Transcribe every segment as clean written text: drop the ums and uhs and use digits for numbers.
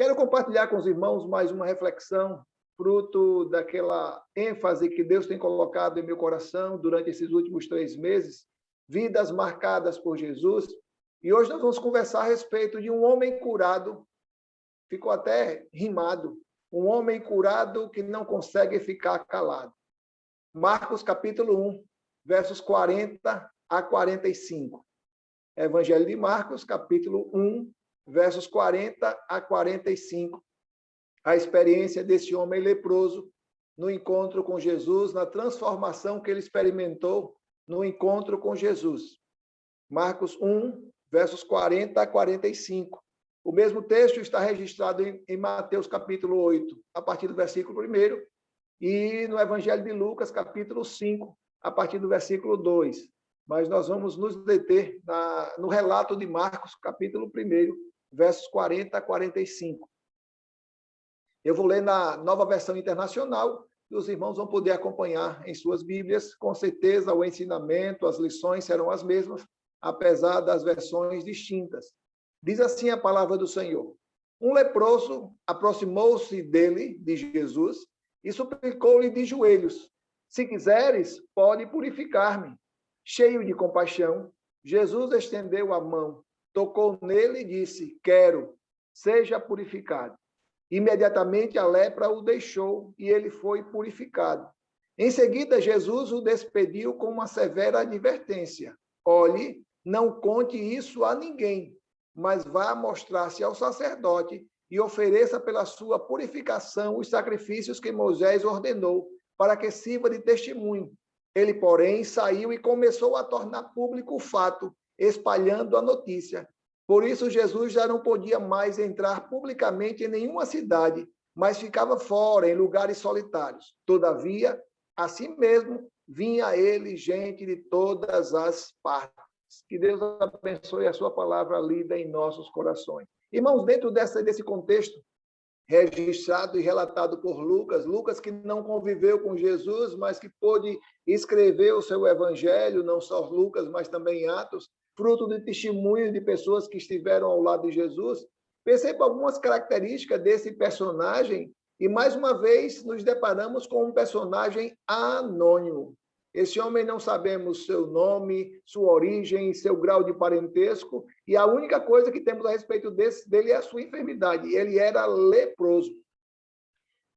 Quero compartilhar com os irmãos mais uma reflexão, fruto daquela ênfase que Deus tem colocado em meu coração durante esses últimos 3 meses, vidas marcadas por Jesus. E hoje nós vamos conversar a respeito de um homem curado, ficou até rimado, um homem curado que não consegue ficar calado. Marcos capítulo 1, versos 40 a 45. Evangelho de Marcos, capítulo 1, versos 40 a 45. A experiência desse homem leproso no encontro com Jesus, na transformação que ele experimentou no encontro com Jesus. Marcos 1, versos 40 a 45. O mesmo texto está registrado em Mateus, capítulo 8, a partir do versículo 1, e no Evangelho de Lucas, capítulo 5, a partir do versículo 2. Mas nós vamos nos deter no relato de Marcos, capítulo 1, versos 40 a 45. Eu vou ler na Nova Versão Internacional, e os irmãos vão poder acompanhar em suas Bíblias. Com certeza, o ensinamento, as lições serão as mesmas, apesar das versões distintas. Diz assim a palavra do Senhor: Um leproso aproximou-se dele, de Jesus, e suplicou-lhe de joelhos: Se quiseres, pode purificar-me. Cheio de compaixão, Jesus estendeu a mão, tocou nele e disse: Quero, seja purificado. Imediatamente a lepra o deixou e ele foi purificado. Em seguida, Jesus o despediu com uma severa advertência: Olhe, não conte isso a ninguém, mas vá mostrar-se ao sacerdote e ofereça pela sua purificação os sacrifícios que Moisés ordenou, para que sirva de testemunho. Ele, porém, saiu e começou a tornar público o fato, espalhando a notícia. Por isso, Jesus já não podia mais entrar publicamente em nenhuma cidade, mas ficava fora, em lugares solitários. Todavia, assim mesmo, vinha a ele gente de todas as partes. Que Deus abençoe a sua palavra lida em nossos corações. Irmãos, dentro desse contexto, registrado e relatado por Lucas, Lucas que não conviveu com Jesus, mas que pôde escrever o seu evangelho, não só Lucas, mas também Atos, fruto de testemunhos de pessoas que estiveram ao lado de Jesus. Perceba algumas características desse personagem e, mais uma vez, nos deparamos com um personagem anônimo. Esse homem não sabemos seu nome, sua origem, seu grau de parentesco, e a única coisa que temos a respeito dele é a sua enfermidade. Ele era leproso.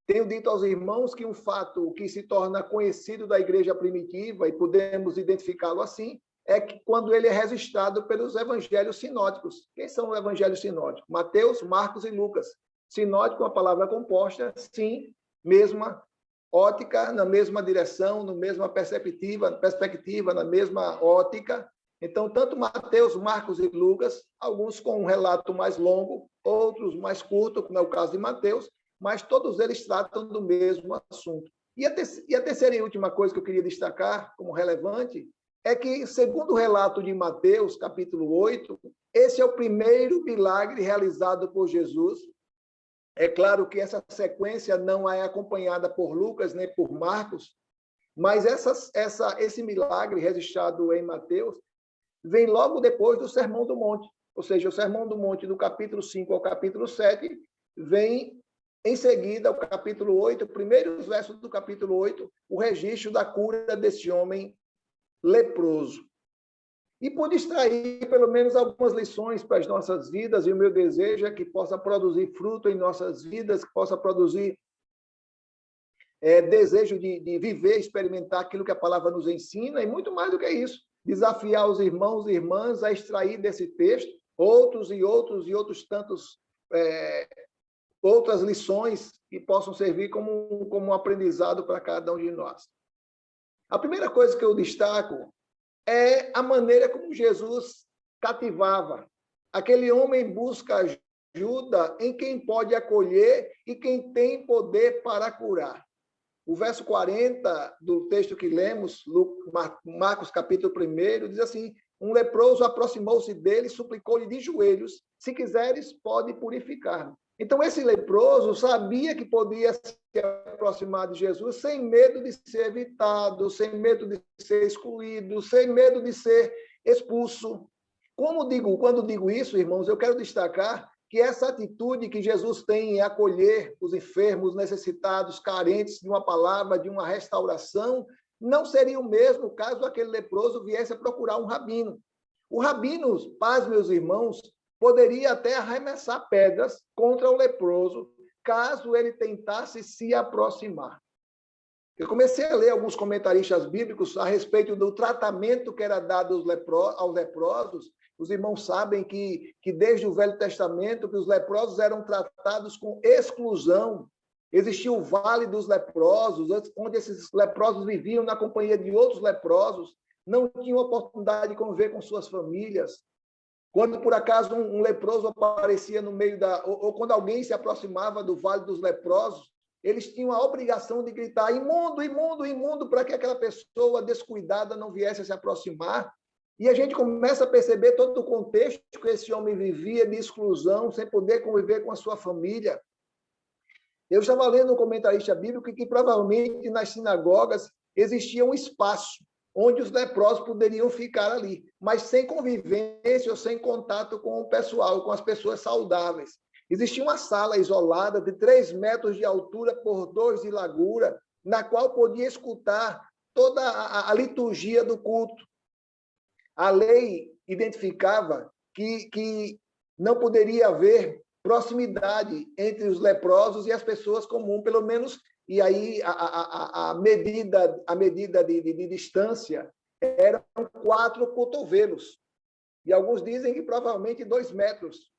Tenho dito aos irmãos que um fato que se torna conhecido da igreja primitiva, e podemos identificá-lo assim, é que quando ele é registrado pelos evangelhos sinóticos. Quem são os evangelhos sinóticos? Mateus, Marcos e Lucas. Sinótico é uma palavra composta, sim, mesma ótica, na mesma direção, na mesma perspectiva, na mesma ótica. Então, tanto Mateus, Marcos e Lucas, alguns com um relato mais longo, outros mais curto, como é o caso de Mateus, mas todos eles tratam do mesmo assunto. E a terceira e última coisa que eu queria destacar como relevante é que, segundo o relato de Mateus, capítulo 8, esse é o primeiro milagre realizado por Jesus. É claro que essa sequência não é acompanhada por Lucas nem por Marcos, mas esse milagre registrado em Mateus vem logo depois do Sermão do Monte. Ou seja, o Sermão do Monte, do capítulo 5 ao capítulo 7, vem em seguida, o capítulo 8, primeiros versos do capítulo 8, o registro da cura desse homem leproso. E pude extrair pelo menos algumas lições para as nossas vidas, e o meu desejo é que possa produzir fruto em nossas vidas, que possa produzir desejo de viver, experimentar aquilo que a palavra nos ensina, e muito mais do que isso, desafiar os irmãos e irmãs a extrair desse texto outros tantos outras lições que possam servir como um aprendizado para cada um de nós. A primeira coisa que eu destaco é a maneira como Jesus cativava. Aquele homem busca ajuda em quem pode acolher e quem tem poder para curar. O verso 40 do texto que lemos, Marcos capítulo 1, diz assim: Um leproso aproximou-se dele e suplicou-lhe de joelhos: Se quiseres, pode purificar-me. Então, esse leproso sabia que podia se aproximar de Jesus sem medo de ser evitado, sem medo de ser excluído, sem medo de ser expulso. Quando digo isso, irmãos, eu quero destacar que que essa atitude que Jesus tem em acolher os enfermos, necessitados, carentes de uma palavra, de uma restauração, não seria o mesmo caso aquele leproso viesse a procurar um rabino. O rabino, paz, meus irmãos, poderia até arremessar pedras contra o leproso, caso ele tentasse se aproximar. Eu comecei a ler alguns comentaristas bíblicos a respeito do tratamento que era dado aos leprosos. Os irmãos sabem que desde o Velho Testamento, que os leprosos eram tratados com exclusão. Existia o Vale dos Leprosos, onde esses leprosos viviam na companhia de outros leprosos, não tinham oportunidade de conviver com suas famílias. Quando, por acaso, um leproso aparecia no meio ou quando alguém se aproximava do Vale dos Leprosos, eles tinham a obrigação de gritar imundo, imundo, imundo, para que aquela pessoa descuidada não viesse a se aproximar. E a gente começa a perceber todo o contexto que esse homem vivia de exclusão, sem poder conviver com a sua família. Eu estava lendo um comentarista bíblico que provavelmente nas sinagogas existia um espaço onde os leprosos poderiam ficar ali, mas sem convivência ou sem contato com o pessoal, com as pessoas saudáveis. Existia uma sala isolada de 3 metros de altura por 2 de largura, na qual podia escutar toda a liturgia do culto. A lei identificava que não poderia haver proximidade entre os leprosos e as pessoas comuns, pelo menos, e aí a medida de distância eram 4 cotovelos. E alguns dizem que provavelmente 2 metros.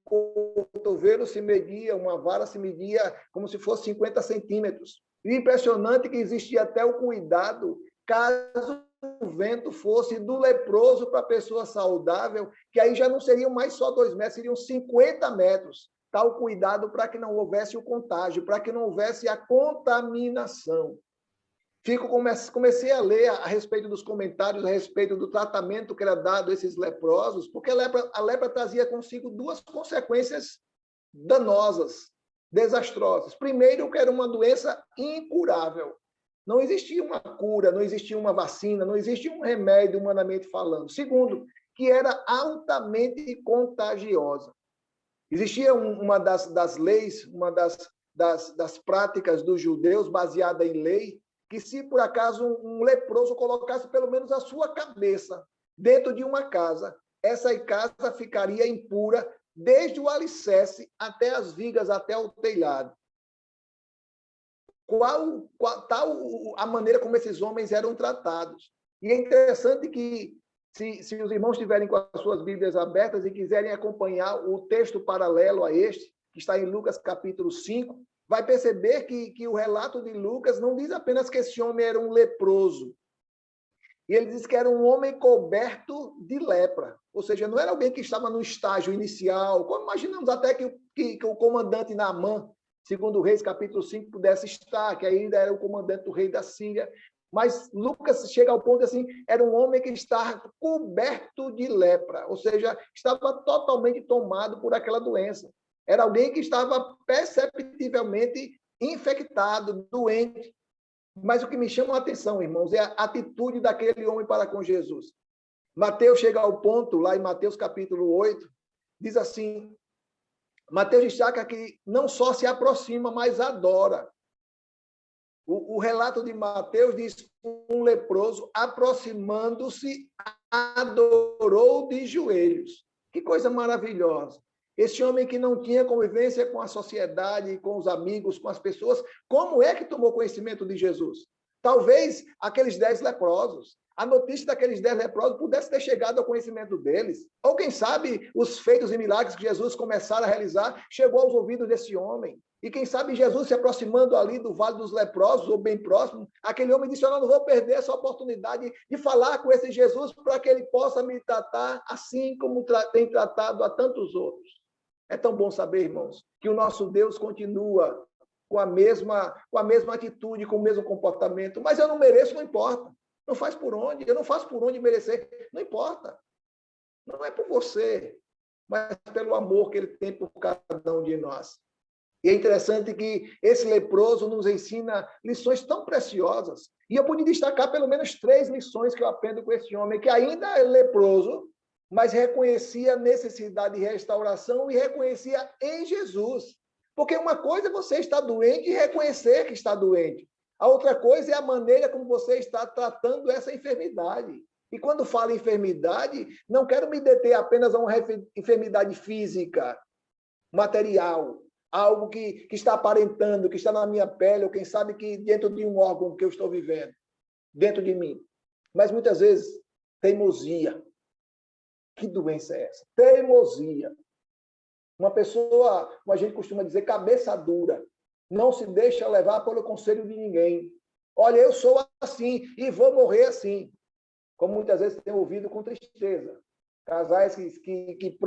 Cotovelo se media, uma vara se media como se fosse 50 centímetros. E impressionante que existia até o cuidado, caso o vento fosse do leproso para a pessoa saudável, que aí já não seriam mais só 2 metros, seriam 50 metros. Tal cuidado para que não houvesse o contágio, para que não houvesse a contaminação. Comecei a ler a respeito dos comentários, a respeito do tratamento que era dado a esses leprosos, porque a lepra trazia consigo 2 consequências danosas, desastrosas. Primeiro, que era uma doença incurável. Não existia uma cura, não existia uma vacina, não existia um remédio, humanamente falando. Segundo, que era altamente contagiosa. Existia uma das leis, uma das práticas dos judeus, baseada em lei, que se por acaso um leproso colocasse pelo menos a sua cabeça dentro de uma casa, essa casa ficaria impura desde o alicerce até as vigas, até o telhado. Tal a maneira como esses homens eram tratados. E é interessante que, se os irmãos estiverem com as suas Bíblias abertas e quiserem acompanhar o texto paralelo a este, que está em Lucas capítulo 5, vai perceber que o relato de Lucas não diz apenas que esse homem era um leproso. E ele diz que era um homem coberto de lepra. Ou seja, não era alguém que estava no estágio inicial, como imaginamos até que o comandante Naamã, segundo Reis capítulo 5, pudesse estar, que ainda era o comandante do rei da Síria. Mas Lucas chega ao ponto assim, era um homem que estava coberto de lepra, ou seja, estava totalmente tomado por aquela doença. Era alguém que estava perceptivelmente infectado, doente. Mas o que me chama a atenção, irmãos, é a atitude daquele homem para com Jesus. Mateus chega ao ponto, lá em Mateus capítulo 8, diz assim, Mateus destaca que não só se aproxima, mas adora. O relato de Mateus diz, um leproso, aproximando-se, adorou de joelhos. Que coisa maravilhosa. Esse homem que não tinha convivência com a sociedade, com os amigos, com as pessoas, como é que tomou conhecimento de Jesus? Talvez aqueles 10 leprosos, a notícia daqueles 10 leprosos pudesse ter chegado ao conhecimento deles. Ou, quem sabe, os feitos e milagres que Jesus começara a realizar chegou aos ouvidos desse homem. E, quem sabe, Jesus se aproximando ali do Vale dos Leprosos, ou bem próximo, aquele homem disse, eu não vou perder essa oportunidade de falar com esse Jesus para que ele possa me tratar assim como tem tratado a tantos outros. É tão bom saber, irmãos, que o nosso Deus continua com a mesma atitude, com o mesmo comportamento. Mas eu não mereço, não importa. Não faz por onde, eu não faço por onde merecer. Não importa. Não é por você, mas pelo amor que ele tem por cada um de nós. E é interessante que esse leproso nos ensina lições tão preciosas. E eu pude destacar pelo menos 3 lições que eu aprendo com esse homem, que ainda é leproso, mas reconhecia a necessidade de restauração e reconhecia em Jesus. Porque uma coisa é você estar doente e reconhecer que está doente. A outra coisa é a maneira como você está tratando essa enfermidade. E quando falo enfermidade, não quero me deter apenas a uma enfermidade física, material, algo que está aparentando, que está na minha pele, ou quem sabe que dentro de um órgão que eu estou vivendo, dentro de mim. Mas muitas vezes, teimosia. Que doença é essa? Teimosia. Uma pessoa, como a gente costuma dizer, cabeça dura. Não se deixa levar pelo conselho de ninguém. Olha, eu sou assim e vou morrer assim. Como muitas vezes tenho ouvido com tristeza. Casais que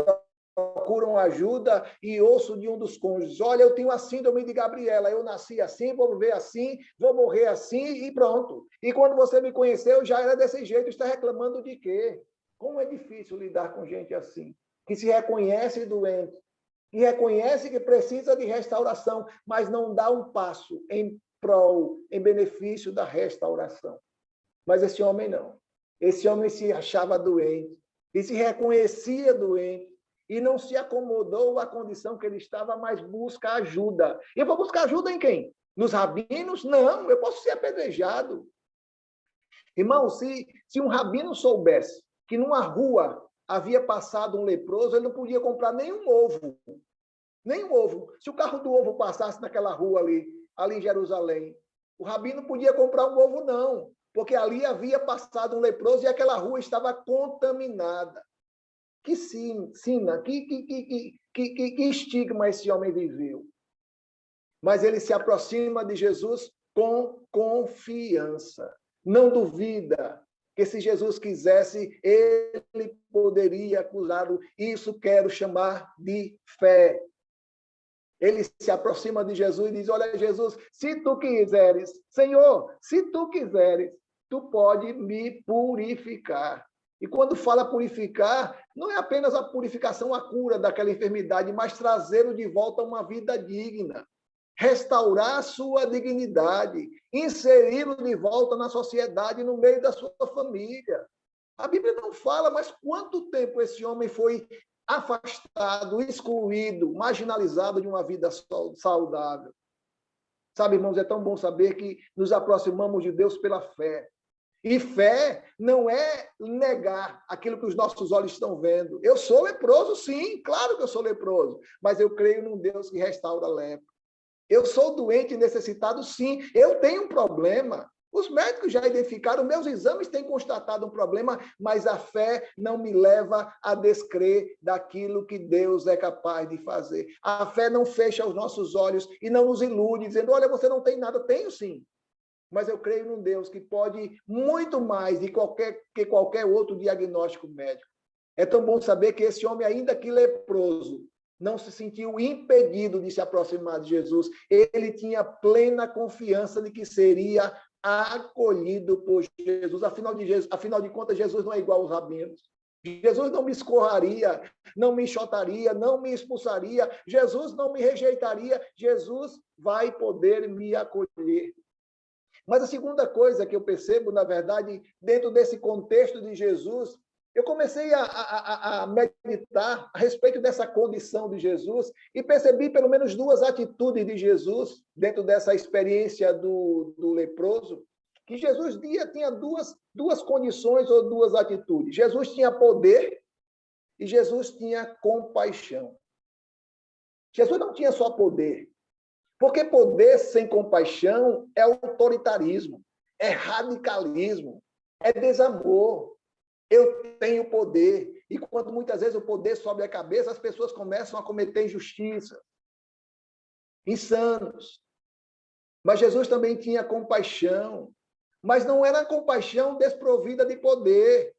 procuram ajuda e ouço de um dos cônjuges. Olha, eu tenho a síndrome de Gabriela. Eu nasci assim, vou viver assim, vou morrer assim e pronto. E quando você me conheceu, já era desse jeito. Está reclamando de quê? Como é difícil lidar com gente assim, que se reconhece doente, que reconhece que precisa de restauração, mas não dá um passo em prol, em benefício da restauração. Mas esse homem não. Esse homem se achava doente e se reconhecia doente e não se acomodou à condição que ele estava, mas busca ajuda. E eu vou buscar ajuda em quem? Nos rabinos? Não, eu posso ser apedrejado. Irmão, se um rabino soubesse que numa rua havia passado um leproso, ele não podia comprar nenhum ovo. Nenhum ovo. Se o carro do ovo passasse naquela rua ali em Jerusalém, o rabino não podia comprar um ovo, não, porque ali havia passado um leproso e aquela rua estava contaminada. Que sina, que estigma esse homem viveu. Mas ele se aproxima de Jesus com confiança. Não duvida que se Jesus quisesse, ele poderia curá-lo. Isso quero chamar de fé. Ele se aproxima de Jesus e diz, olha, Jesus, se tu quiseres, Senhor, se tu quiseres, tu pode me purificar. E quando fala purificar, não é apenas a purificação, a cura daquela enfermidade, mas trazê-lo de volta a uma vida digna. Restaurar a sua dignidade, inseri-lo de volta na sociedade, no meio da sua família. A Bíblia não fala, mas quanto tempo esse homem foi afastado, excluído, marginalizado de uma vida saudável. Sabe, irmãos, é tão bom saber que nos aproximamos de Deus pela fé. E fé não é negar aquilo que os nossos olhos estão vendo. Eu sou leproso, sim, claro que eu sou leproso, mas eu creio num Deus que restaura a lepra. Eu sou doente e necessitado, sim. Eu tenho um problema. Os médicos já identificaram, meus exames têm constatado um problema, mas a fé não me leva a descrer daquilo que Deus é capaz de fazer. A fé não fecha os nossos olhos e não nos ilude, dizendo, olha, você não tem nada. Tenho sim. Mas eu creio num Deus que pode muito mais que qualquer outro diagnóstico médico. É tão bom saber que esse homem, ainda que leproso, não se sentiu impedido de se aproximar de Jesus. Ele tinha plena confiança de que seria acolhido por Jesus. Afinal de contas, Jesus não é igual aos rabinos. Jesus não me escorraria, não me enxotaria, não me expulsaria. Jesus não me rejeitaria. Jesus vai poder me acolher. Mas a segunda coisa que eu percebo, na verdade, dentro desse contexto de Jesus, eu comecei a meditar a respeito dessa condição de Jesus e percebi pelo menos duas atitudes de Jesus dentro dessa experiência do leproso, que Jesus tinha duas condições ou duas atitudes. Jesus tinha poder e Jesus tinha compaixão. Jesus não tinha só poder, porque poder sem compaixão é autoritarismo, é radicalismo, é desamor. Eu tenho poder. E quando muitas vezes o poder sobe a cabeça, as pessoas começam a cometer injustiça. Insanos. Mas Jesus também tinha compaixão. Mas não era compaixão desprovida de poder.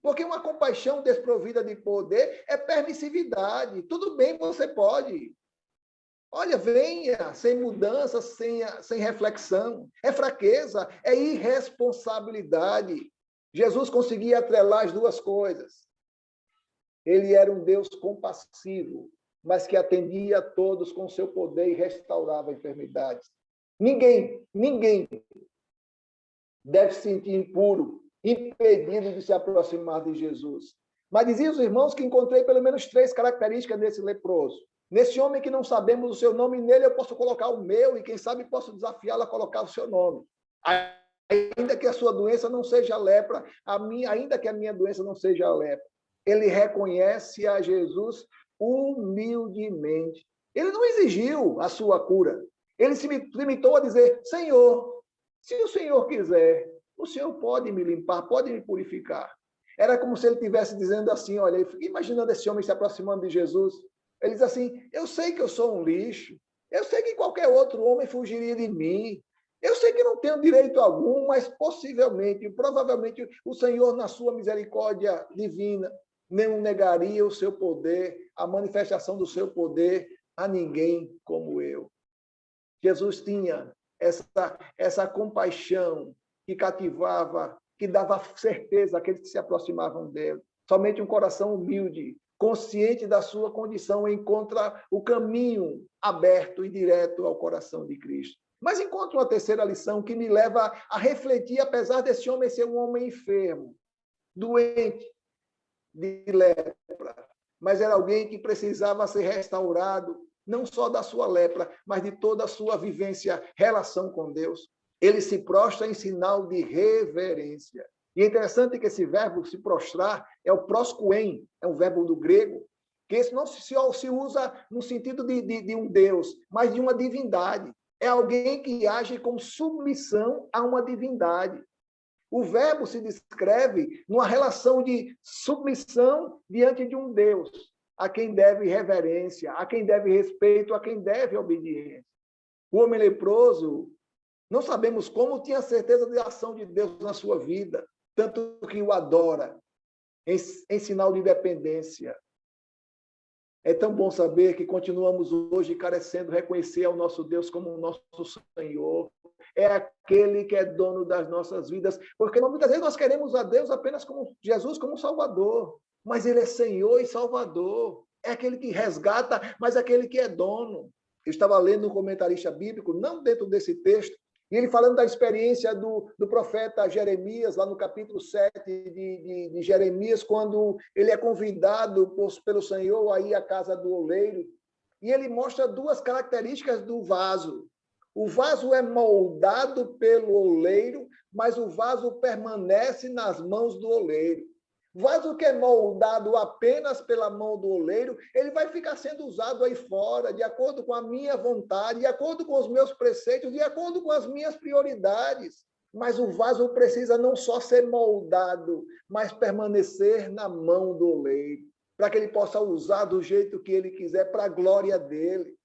Porque uma compaixão desprovida de poder é permissividade. Tudo bem, você pode. Olha, venha, sem mudança, sem reflexão. É fraqueza, é irresponsabilidade. Jesus conseguia atrelar as duas coisas. Ele era um Deus compassivo, mas que atendia a todos com seu poder e restaurava enfermidades. Ninguém deve se sentir impuro, impedido de se aproximar de Jesus. Mas diziam os irmãos que encontrei pelo menos 3 características desse leproso. Nesse homem que não sabemos o seu nome, nele eu posso colocar o meu e quem sabe posso desafiá-lo a colocar o seu nome. Ainda que a sua doença não seja lepra, ainda que a minha doença não seja a lepra. Ele reconhece a Jesus humildemente. Ele não exigiu a sua cura. Ele se limitou a dizer, Senhor, se o Senhor quiser, o Senhor pode me limpar, pode me purificar. Era como se ele estivesse dizendo assim, olha, imaginando esse homem se aproximando de Jesus. Ele diz assim, eu sei que eu sou um lixo, eu sei que qualquer outro homem fugiria de mim, eu sei que não tenho direito algum, mas possivelmente, provavelmente, o Senhor, na sua misericórdia divina, não negaria o seu poder, a manifestação do seu poder a ninguém como eu. Jesus tinha essa compaixão que cativava, que dava certeza àqueles que se aproximavam dele. Somente um coração humilde, consciente da sua condição, encontra o caminho aberto e direto ao coração de Cristo. Mas encontro uma terceira lição que me leva a refletir, apesar desse homem ser um homem enfermo, doente de lepra, mas era alguém que precisava ser restaurado, não só da sua lepra, mas de toda a sua vivência, relação com Deus. Ele se prostra em sinal de reverência. E é interessante que esse verbo se prostrar é o proscoen, é um verbo do grego, que esse não se usa no sentido de um Deus, mas de uma divindade. É alguém que age com submissão a uma divindade. O verbo se descreve numa relação de submissão diante de um Deus, a quem deve reverência, a quem deve respeito, a quem deve obediência. O homem leproso, não sabemos como, tinha certeza da ação de Deus na sua vida, tanto que o adora, em sinal de dependência. É tão bom saber que continuamos hoje carecendo reconhecer ao nosso Deus como o nosso Senhor. É aquele que é dono das nossas vidas, porque muitas vezes nós queremos a Deus apenas como Jesus, como Salvador, mas Ele é Senhor e Salvador. É aquele que resgata, mas é aquele que é dono. Eu estava lendo um comentarista bíblico, não dentro desse texto, e ele falando da experiência do profeta Jeremias, lá no capítulo 7 de Jeremias, quando ele é convidado pelo Senhor a ir à casa do oleiro, e ele mostra 2 características do vaso. O vaso é moldado pelo oleiro, mas o vaso permanece nas mãos do oleiro. Vaso que é moldado apenas pela mão do oleiro, ele vai ficar sendo usado aí fora, de acordo com a minha vontade, de acordo com os meus preceitos, de acordo com as minhas prioridades. Mas o vaso precisa não só ser moldado, mas permanecer na mão do oleiro, para que ele possa usar do jeito que ele quiser, para a glória dele.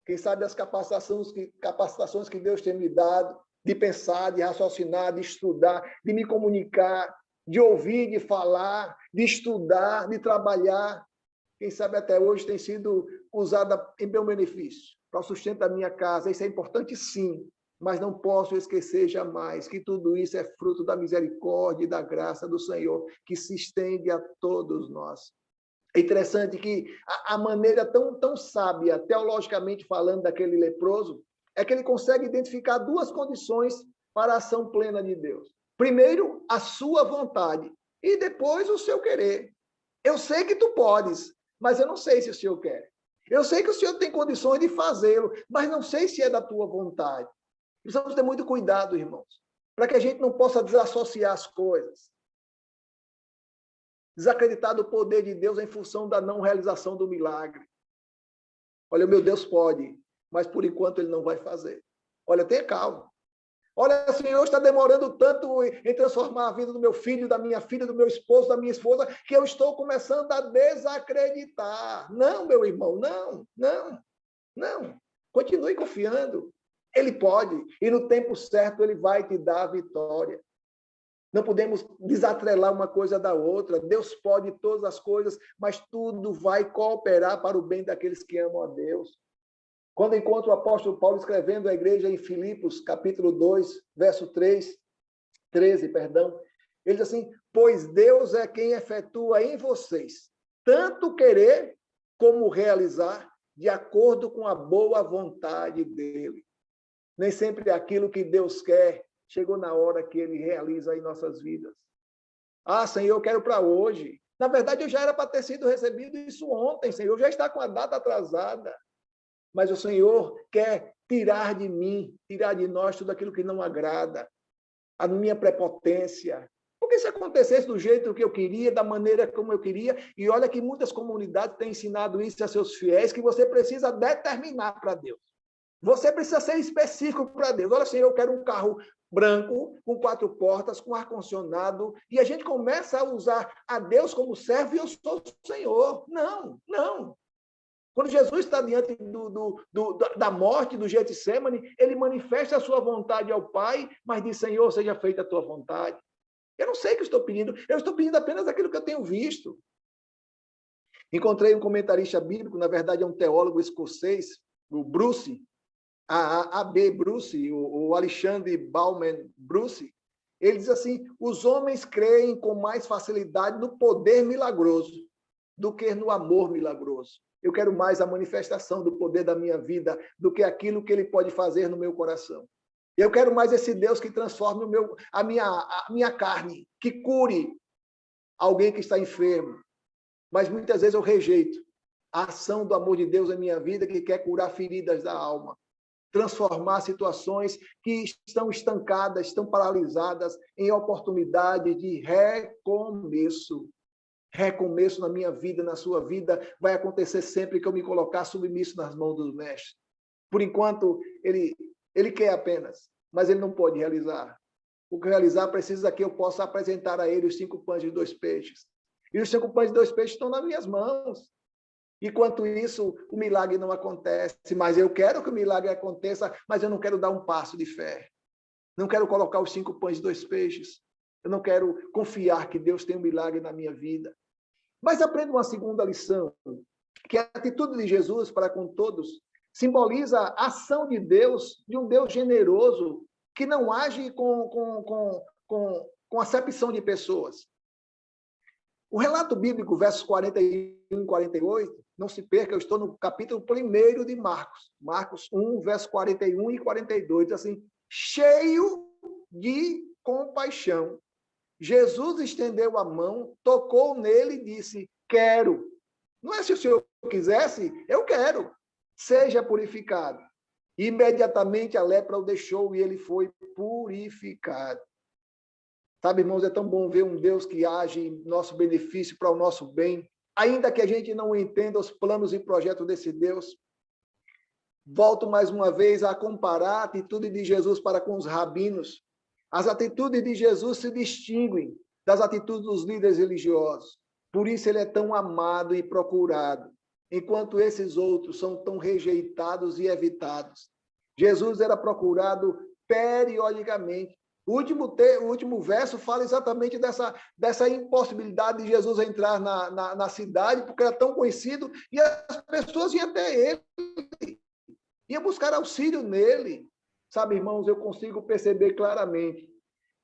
Quem sabe as capacitações que Deus tem me dado, de pensar, de raciocinar, de estudar, de me comunicar, de ouvir, de falar, de estudar, de trabalhar, quem sabe até hoje tem sido usada em meu benefício, para o sustento da minha casa. Isso é importante, sim, mas não posso esquecer jamais que tudo isso é fruto da misericórdia e da graça do Senhor, que se estende a todos nós. É interessante que a maneira tão sábia, teologicamente falando, daquele leproso, é que ele consegue identificar 2 condições para a ação plena de Deus. Primeiro, a sua vontade, e depois o seu querer. Eu sei que tu podes, mas eu não sei se o Senhor quer. Eu sei que o Senhor tem condições de fazê-lo, mas não sei se é da tua vontade. Precisamos ter muito cuidado, irmãos, para que a gente não possa desassociar as coisas. Desacreditar do poder de Deus em função da não realização do milagre. Olha, o meu Deus pode, mas por enquanto ele não vai fazer. Olha, tenha calma. Olha, o Senhor está demorando tanto em transformar a vida do meu filho, da minha filha, do meu esposo, da minha esposa, que eu estou começando a desacreditar. Não, meu irmão, não. Continue confiando. Ele pode, e no tempo certo ele vai te dar a vitória. Não podemos desatrelar uma coisa da outra. Deus pode todas as coisas, mas tudo vai cooperar para o bem daqueles que amam a Deus. Quando encontro o apóstolo Paulo escrevendo à igreja em Filipos, capítulo 2, verso 13, ele diz assim, pois Deus é quem efetua em vocês, tanto querer como realizar, de acordo com a boa vontade dele. Nem sempre aquilo que Deus quer chegou na hora que ele realiza em nossas vidas. Ah, Senhor, eu quero para hoje. Na verdade, eu já era para ter sido recebido isso ontem, Senhor. Já está com a data atrasada. Mas o Senhor quer tirar de mim, tirar de nós tudo aquilo que não agrada, a minha prepotência. Porque se acontecesse do jeito que eu queria, da maneira como eu queria, e olha que muitas comunidades têm ensinado isso a seus fiéis, que você precisa determinar para Deus. Você precisa ser específico para Deus. Olha, Senhor, eu quero um carro branco, com 4 portas, com ar-condicionado, e a gente começa a usar a Deus como servo e eu sou o Senhor. Não, não. Quando Jesus está diante da morte do Getsemane, ele manifesta a sua vontade ao Pai, mas diz, Senhor, seja feita a tua vontade. Eu não sei o que estou pedindo, eu estou pedindo apenas aquilo que eu tenho visto. Encontrei um comentarista bíblico, na verdade é um teólogo escocês, o Bruce, A.B. Bruce, o Alexandre Bauman Bruce. Ele diz assim, os homens creem com mais facilidade no poder milagroso do que no amor milagroso. Eu quero mais a manifestação do poder da minha vida do que aquilo que ele pode fazer no meu coração. Eu quero mais esse Deus que transforme a minha carne, que cure alguém que está enfermo. Mas muitas vezes eu rejeito a ação do amor de Deus na minha vida, que quer curar feridas da alma, transformar situações que estão estancadas, estão paralisadas em oportunidade de recomeço. Recomeço na minha vida, na sua vida, vai acontecer sempre que eu me colocar submisso nas mãos do Mestre. Por enquanto, ele quer apenas, mas ele não pode realizar. O que realizar precisa que eu possa apresentar a ele os 5 pães e 2 peixes. E os 5 pães e 2 peixes estão nas minhas mãos. Enquanto isso, o milagre não acontece, mas eu quero que o milagre aconteça, mas eu não quero dar um passo de fé. Não quero colocar os 5 pães e 2 peixes. Eu não quero confiar que Deus tem um milagre na minha vida. Mas aprenda uma segunda lição, que a atitude de Jesus para com todos simboliza a ação de Deus, de um Deus generoso, que não age com acepção de pessoas. O relato bíblico, versos 41 e 48, não se perca, eu estou no capítulo 1 de Marcos. Marcos 1, versos 41 e 42, diz assim, cheio de compaixão. Jesus estendeu a mão, tocou nele e disse, quero. Não é se o Senhor quisesse, eu quero. Seja purificado. Imediatamente a lepra o deixou e ele foi purificado. Sabe, irmãos, é tão bom ver um Deus que age em nosso benefício, para o nosso bem. Ainda que a gente não entenda os planos e projetos desse Deus. Volto mais uma vez a comparar a atitude de Jesus para com os rabinos. As atitudes de Jesus se distinguem das atitudes dos líderes religiosos. Por isso ele é tão amado e procurado, enquanto esses outros são tão rejeitados e evitados. Jesus era procurado periodicamente. O último verso fala exatamente dessa impossibilidade de Jesus entrar na cidade, porque era tão conhecido, e as pessoas iam até ele, iam buscar auxílio nele. Sabe, irmãos, eu consigo perceber claramente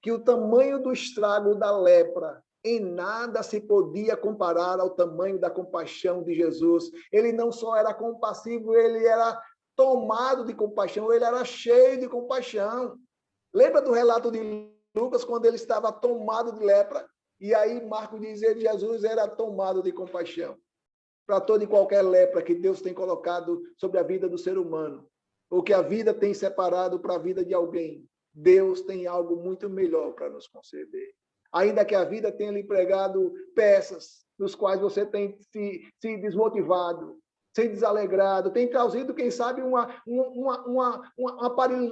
que o tamanho do estrago da lepra em nada se podia comparar ao tamanho da compaixão de Jesus. Ele não só era compassivo, ele era tomado de compaixão, ele era cheio de compaixão. Lembra do relato de Lucas, quando ele estava tomado de lepra? E aí Marcos diz que Jesus era tomado de compaixão. Para toda e qualquer lepra que Deus tem colocado sobre a vida do ser humano, ou que a vida tem separado para a vida de alguém, Deus tem algo muito melhor para nos conceder. Ainda que a vida tenha lhe pregado peças nos quais você tem se desmotivado, se desalegrado, tem trazido, quem sabe, uma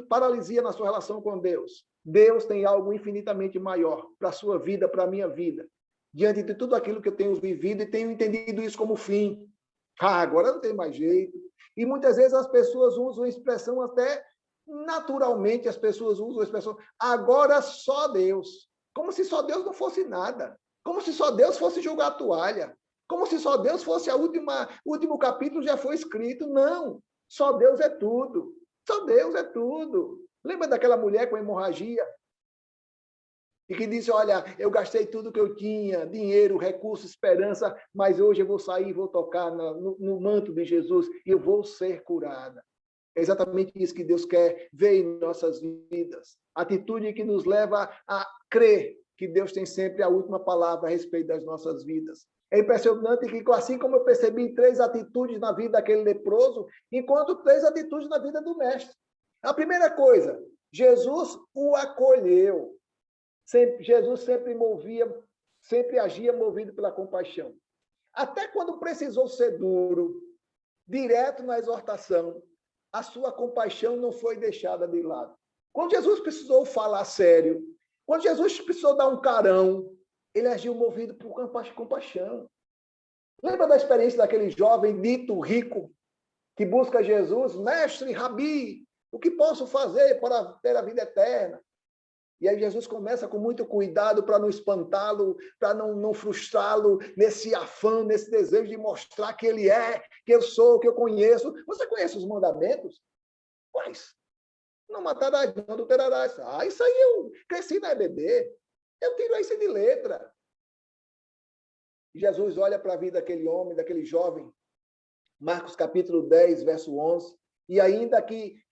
paralisia na sua relação com Deus. Deus tem algo infinitamente maior para a sua vida, para a minha vida. Diante de tudo aquilo que eu tenho vivido e tenho entendido isso como fim. Agora não tem mais jeito. E muitas vezes as pessoas usam a expressão até naturalmente, as pessoas usam a expressão agora só Deus. Como se só Deus não fosse nada. Como se só Deus fosse jogar a toalha. Como se só Deus fosse o último capítulo já foi escrito. Não. Só Deus é tudo. Só Deus é tudo. Lembra daquela mulher com hemorragia? E que disse, olha, eu gastei tudo que eu tinha, dinheiro, recurso, esperança, mas hoje eu vou sair, vou tocar no manto de Jesus e eu vou ser curada. É exatamente isso que Deus quer ver em nossas vidas. Atitude que nos leva a crer que Deus tem sempre a última palavra a respeito das nossas vidas. É impressionante que, assim como eu percebi 3 atitudes na vida daquele leproso, encontro 3 atitudes na vida do mestre. A primeira coisa, Jesus o acolheu. Jesus sempre agia movido pela compaixão. Até quando precisou ser duro, direto na exortação, a sua compaixão não foi deixada de lado. Quando Jesus precisou falar sério, quando Jesus precisou dar um carão, ele agiu movido por compaixão. Lembra da experiência daquele jovem dito rico, que busca Jesus? Mestre, Rabi, o que posso fazer para ter a vida eterna? E aí Jesus começa com muito cuidado para não espantá-lo, para não frustrá-lo nesse afã, nesse desejo de mostrar que ele é, que eu sou, que eu conheço. Você conhece os mandamentos? Quais? Não matarás, não adulterarás. Isso aí eu cresci na EBD. Eu tiro isso de letra. Jesus olha para a vida daquele homem, daquele jovem, Marcos capítulo 10, verso 11, e ainda que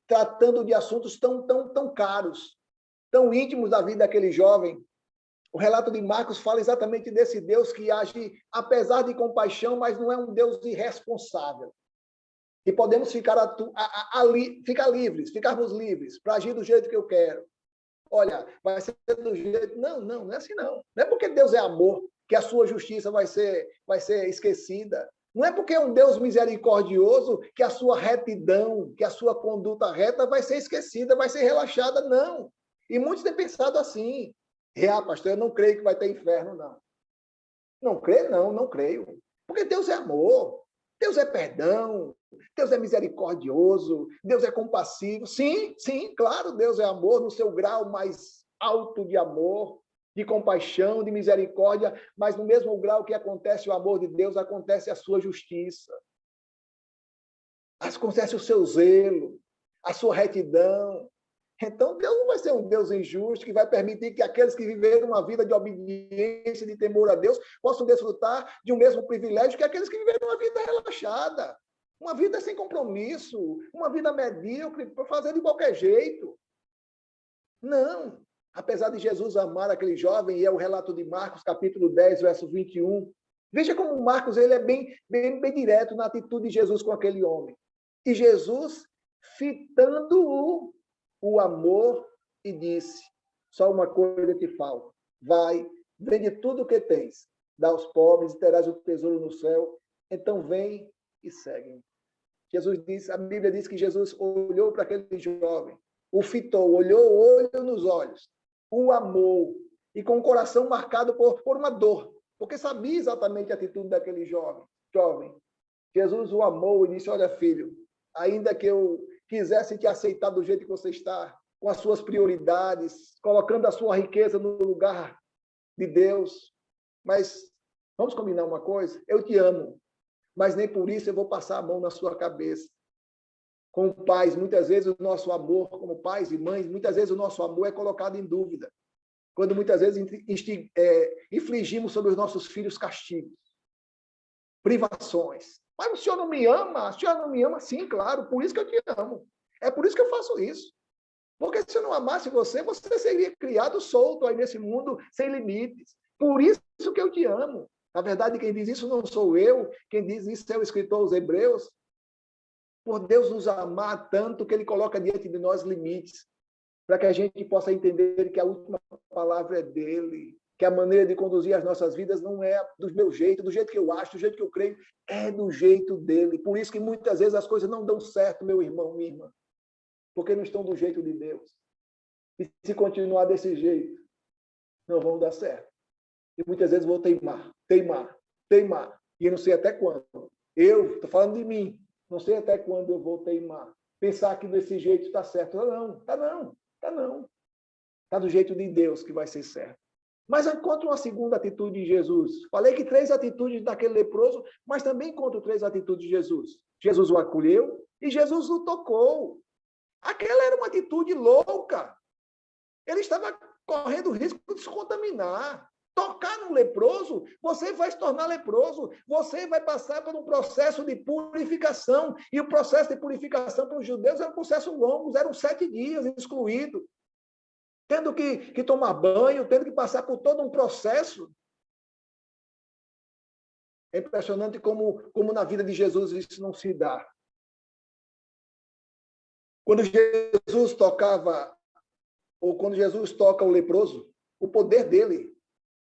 tratando de assuntos tão caros, tão íntimos da vida daquele jovem, o relato de Marcos fala exatamente desse Deus que age apesar de compaixão, mas não é um Deus irresponsável. E podemos ficarmos livres para agir do jeito que eu quero. Olha, vai ser do jeito... Não é assim não. Não é porque Deus é amor que a sua justiça vai ser esquecida. Não é porque é um Deus misericordioso que a sua retidão, que a sua conduta reta vai ser esquecida, vai ser relaxada, não. E muitos têm pensado assim. Pastor, eu não creio que vai ter inferno, não. Não creio, não creio. Porque Deus é amor, Deus é perdão, Deus é misericordioso, Deus é compassivo. Sim, claro, Deus é amor no seu grau mais alto de amor, de compaixão, de misericórdia, mas no mesmo grau que acontece o amor de Deus, acontece a sua justiça. Acontece o seu zelo, a sua retidão. Então, Deus não vai ser um Deus injusto que vai permitir que aqueles que viveram uma vida de obediência, de temor a Deus, possam desfrutar de um mesmo privilégio que aqueles que viveram uma vida relaxada, uma vida sem compromisso, uma vida medíocre, para fazer de qualquer jeito. Não. Apesar de Jesus amar aquele jovem, e é o relato de Marcos, capítulo 10, verso 21, veja como Marcos ele é bem direto na atitude de Jesus com aquele homem. E Jesus, fitando-o, o amor, e disse, só uma coisa te falta, vai, vende tudo o que tens, dá aos pobres e terás o tesouro no céu, então vem e segue-me. Jesus diz, a Bíblia diz que Jesus olhou para aquele jovem, o fitou, olhou o olho nos olhos, o amou, e com o coração marcado por uma dor, porque sabia exatamente a atitude daquele jovem. Jesus o amou e disse, olha filho, ainda que eu quisesse te aceitar do jeito que você está, com as suas prioridades, colocando a sua riqueza no lugar de Deus, mas vamos combinar uma coisa? Eu te amo, mas nem por isso eu vou passar a mão na sua cabeça. Como pais, muitas vezes o nosso amor, como pais e mães, muitas vezes o nosso amor é colocado em dúvida. Quando muitas vezes infligimos sobre os nossos filhos castigos, privações. Mas o senhor não me ama? O senhor não me ama? Sim, claro, por isso que eu te amo. É por isso que eu faço isso. Porque se eu não amasse você, você seria criado solto aí nesse mundo, sem limites. Por isso que eu te amo. Na verdade, quem diz isso não sou eu, quem diz isso é o escritor aos Hebreus. Por Deus nos amar tanto que ele coloca diante de nós limites, para que a gente possa entender que a última palavra é dele, que a maneira de conduzir as nossas vidas não é do meu jeito, do jeito que eu acho, do jeito que eu creio, é do jeito dele. Por isso que muitas vezes as coisas não dão certo, meu irmão, minha irmã, porque não estão do jeito de Deus. E se continuar desse jeito, não vão dar certo. E muitas vezes vou teimar, e eu não sei até quando. Eu estou falando de mim, não sei até quando eu vou teimar. Pensar que desse jeito está certo. Não. Está do jeito de Deus que vai ser certo. Mas eu encontro uma segunda atitude de Jesus. Falei que 3 atitudes daquele leproso, mas também encontro 3 atitudes de Jesus. Jesus o acolheu e Jesus o tocou. Aquela era uma atitude louca. Ele estava correndo o risco de se contaminar. Tocar num leproso, você vai se tornar leproso. Você vai passar por um processo de purificação. E o processo de purificação para os judeus era um processo longo, eram 7 dias excluído. Tendo que tomar banho, tendo que passar por todo um processo. É impressionante como na vida de Jesus isso não se dá. Quando Jesus tocava, ou quando Jesus toca o leproso, o poder dele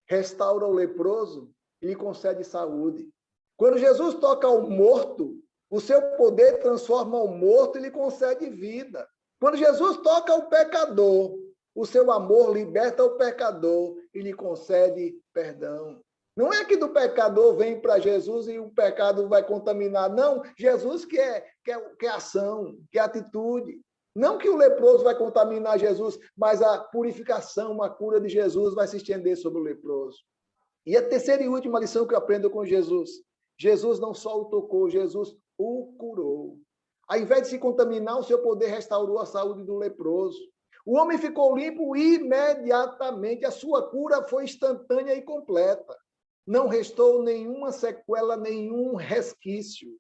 restaura o leproso e lhe concede saúde. Quando Jesus toca o morto, o seu poder transforma o morto e lhe concede vida. Quando Jesus toca o pecador, o seu amor liberta o pecador e lhe concede perdão. Não é que do pecador vem para Jesus e o pecado vai contaminar. Não, Jesus quer ação, quer atitude. Não que o leproso vai contaminar Jesus, mas a purificação, a cura de Jesus vai se estender sobre o leproso. E a terceira e última lição que eu aprendo com Jesus. Jesus não só o tocou, Jesus o curou. Ao invés de se contaminar, o seu poder restaurou a saúde do leproso. O homem ficou limpo imediatamente. A sua cura foi instantânea e completa. Não restou nenhuma sequela, nenhum resquício.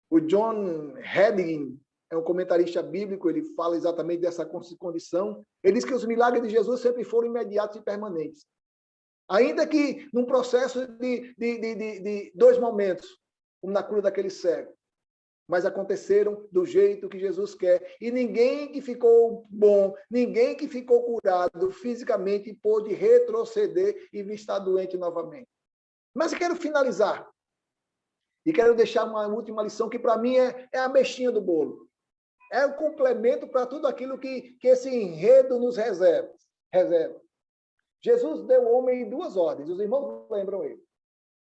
O John Heading é um comentarista bíblico, ele fala exatamente dessa condição. Ele diz que os milagres de Jesus sempre foram imediatos e permanentes. Ainda que num processo de 2 momentos, como na cura daquele cego. Mas aconteceram do jeito que Jesus quer. E ninguém que ficou bom, ninguém que ficou curado fisicamente pôde retroceder e estar doente novamente. Mas eu quero finalizar. E quero deixar uma última lição que para mim é a mexinha do bolo. É o complemento para tudo aquilo que esse enredo nos reserva. Jesus deu ao homem 2 ordens. Os irmãos lembram ele.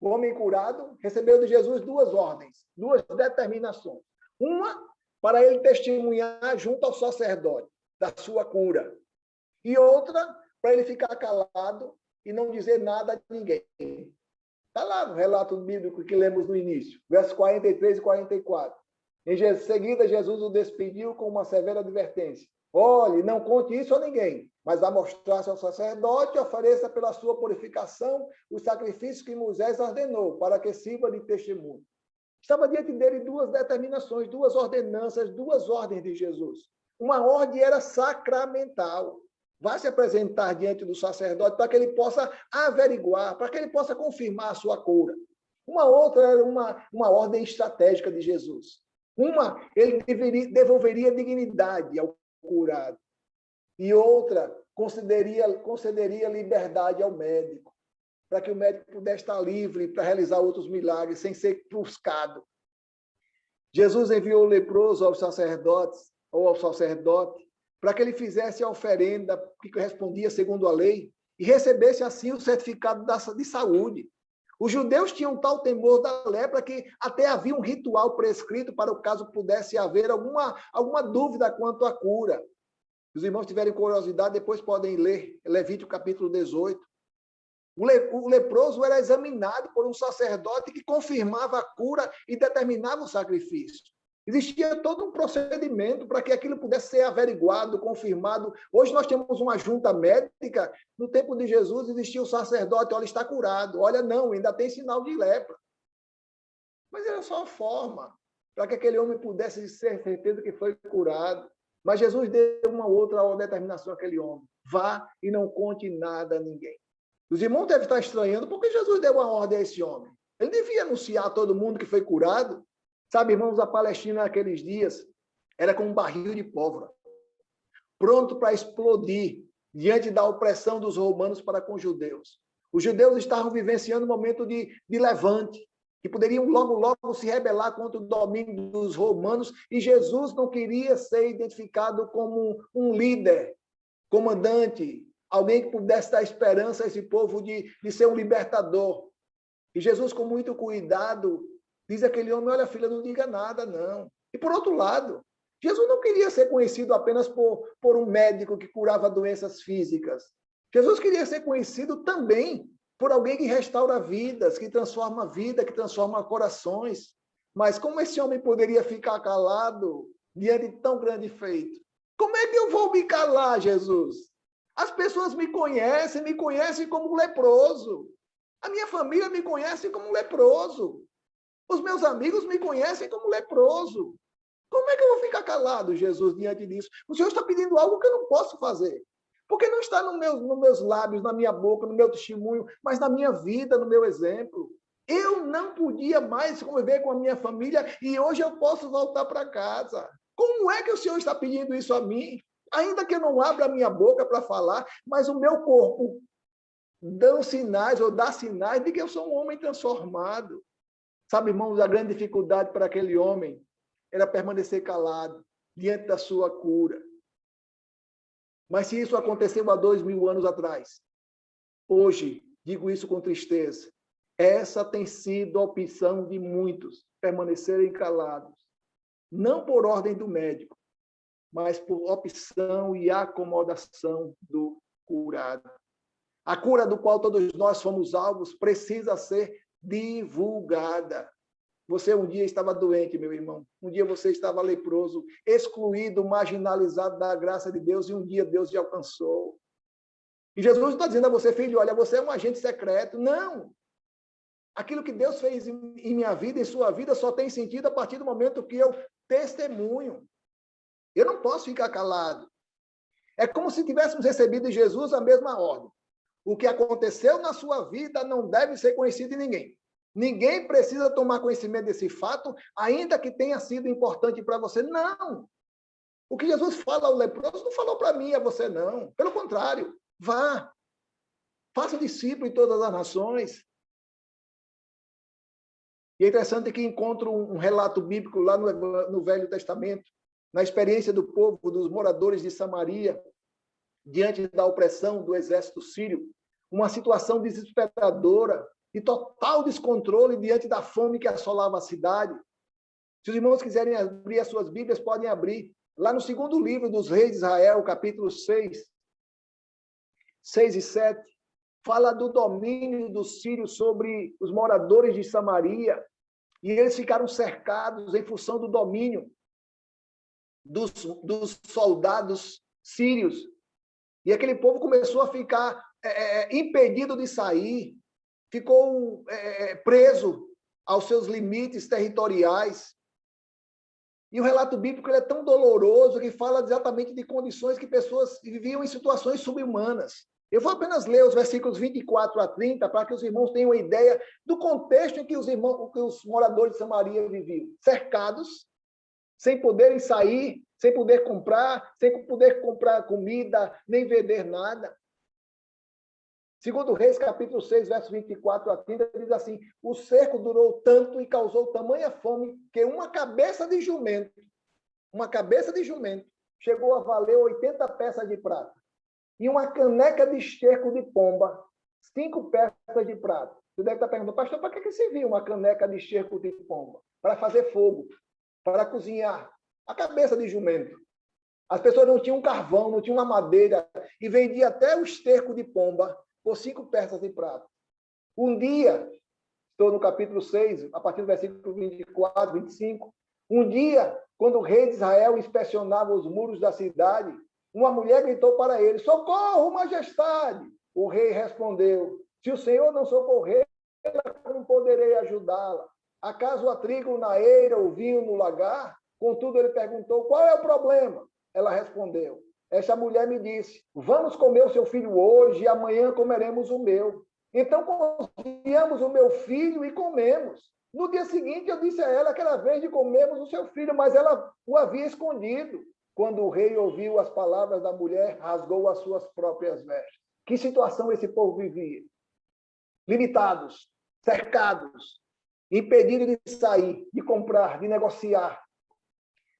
O homem curado recebeu de Jesus 2 ordens, 2 determinações. Uma, para ele testemunhar junto ao sacerdote da sua cura. E outra, para ele ficar calado e não dizer nada a ninguém. Está lá no relato bíblico que lemos no início, versos 43 e 44. Em seguida, Jesus o despediu com uma severa advertência. Olhe, não conte isso a ninguém, mas vá mostrar-se ao sacerdote e ofereça pela sua purificação o sacrifício que Moisés ordenou, para que sirva de testemunho. Estava diante dele 2 determinações, 2 ordenanças, 2 ordens de Jesus. Uma ordem era sacramental. Vai se apresentar diante do sacerdote para que ele possa averiguar, para que ele possa confirmar a sua cura. Uma outra era uma ordem estratégica de Jesus. Uma, ele devolveria dignidade ao curado. E outra, concederia liberdade ao médico, para que o médico pudesse estar livre para realizar outros milagres, sem ser buscado. Jesus enviou o leproso aos sacerdotes, ou ao sacerdote, para que ele fizesse a oferenda que correspondia segundo a lei, e recebesse assim o certificado de saúde. Os judeus tinham tal temor da lepra que até havia um ritual prescrito para o caso pudesse haver alguma dúvida quanto à cura. Se os irmãos tiverem curiosidade, depois podem ler Levítico capítulo 18. O leproso era examinado por um sacerdote que confirmava a cura e determinava o sacrifício. Existia todo um procedimento para que aquilo pudesse ser averiguado, confirmado. Hoje nós temos uma junta médica. No tempo de Jesus existia o sacerdote, olha, está curado. Olha, não, ainda tem sinal de lepra. Mas era só a forma, para que aquele homem pudesse ser certeza que foi curado. Mas Jesus deu uma outra determinação àquele homem. Vá e não conte nada a ninguém. Os irmãos devem estar estranhando, porque Jesus deu uma ordem a esse homem. Ele devia anunciar a todo mundo que foi curado. Sabe, irmãos, a Palestina naqueles dias era como um barril de pólvora, pronto para explodir diante da opressão dos romanos para com os judeus. Os judeus estavam vivenciando um momento de levante, que poderiam logo se rebelar contra o domínio dos romanos, e Jesus não queria ser identificado como um líder, comandante, alguém que pudesse dar esperança a esse povo de ser um libertador. E Jesus, com muito cuidado, diz aquele homem, olha, filha, não diga nada, não. E por outro lado, Jesus não queria ser conhecido apenas por um médico que curava doenças físicas. Jesus queria ser conhecido também por alguém que restaura vidas, que transforma a vida, que transforma corações. Mas como esse homem poderia ficar calado diante de tão grande feito? Como é que eu vou me calar, Jesus? As pessoas me conhecem como leproso. A minha família me conhece como leproso. Os meus amigos me conhecem como leproso. Como é que eu vou ficar calado, Jesus, diante disso? O Senhor está pedindo algo que eu não posso fazer. Porque não está nos meus lábios, na minha boca, no meu testemunho, mas na minha vida, no meu exemplo. Eu não podia mais conviver com a minha família e hoje eu posso voltar para casa. Como é que o Senhor está pedindo isso a mim? Ainda que eu não abra a minha boca para falar, mas o meu corpo dá sinais de que eu sou um homem transformado. Sabe, irmãos, a grande dificuldade para aquele homem era permanecer calado diante da sua cura. Mas se isso aconteceu há 2000 anos atrás, hoje, digo isso com tristeza, essa tem sido a opção de muitos, permanecerem calados. Não por ordem do médico, mas por opção e acomodação do curado. A cura do qual todos nós fomos alvos precisa ser divulgada. Você um dia estava doente, meu irmão. Um dia você estava leproso, excluído, marginalizado da graça de Deus, e um dia Deus te alcançou. E Jesus não está dizendo a você, filho, olha, você é um agente secreto. Não! Aquilo que Deus fez em minha vida, em sua vida, só tem sentido a partir do momento que eu testemunho. Eu não posso ficar calado. É como se tivéssemos recebido de Jesus a mesma ordem. O que aconteceu na sua vida não deve ser conhecido de ninguém. Ninguém precisa tomar conhecimento desse fato, ainda que tenha sido importante para você. Não! O que Jesus fala ao leproso não falou para mim, a você não. Pelo contrário, vá. Faça discípulo em todas as nações. E é interessante que encontro um relato bíblico lá no Velho Testamento, na experiência do povo, dos moradores de Samaria, diante da opressão do exército sírio, uma situação desesperadora, de total descontrole diante da fome que assolava a cidade. Se os irmãos quiserem abrir as suas Bíblias, podem abrir. Lá no segundo livro dos Reis de Israel, capítulo 6 e 7, fala do domínio dos sírios sobre os moradores de Samaria, e eles ficaram cercados em função do domínio dos soldados sírios. E aquele povo começou a ficar impedido de sair, ficou preso aos seus limites territoriais. E o relato bíblico ele é tão doloroso que fala exatamente de condições que pessoas viviam em situações subhumanas. Eu vou apenas ler os versículos 24 a 30 para que os irmãos tenham uma ideia do contexto em que os moradores de Samaria viviam. Cercados, sem poderem sair, sem poder comprar comida, nem vender nada. Segundo Reis, capítulo 6, versos 24 a 30, diz assim: o cerco durou tanto e causou tamanha fome que uma cabeça de jumento chegou a valer 80 peças de prata. E uma caneca de esterco de pomba, 5 peças de prata. Você deve estar perguntando, pastor, para que servia uma caneca de esterco de pomba? Para fazer fogo, para cozinhar. A cabeça de jumento. As pessoas não tinham carvão, não tinham uma madeira, e vendia até o esterco de pomba por 5 peças de prata. Um dia, estou no capítulo 6, a partir do versículo 24, 25, um dia, quando o rei de Israel inspecionava os muros da cidade, uma mulher gritou para ele: socorro, majestade! O rei respondeu: se o Senhor não socorrer, como poderei ajudá-la? Acaso há trigo na eira, ou vinho no lagar? Contudo, ele perguntou: qual é o problema? Ela respondeu: esta mulher me disse: vamos comer o seu filho hoje e amanhã comeremos o meu. Então cozinhamos o meu filho e comemos. No dia seguinte, eu disse a ela que era vez de comermos o seu filho, mas ela o havia escondido. Quando o rei ouviu as palavras da mulher, rasgou as suas próprias vestes. Que situação esse povo vivia? Limitados, cercados, impedidos de sair, de comprar, de negociar.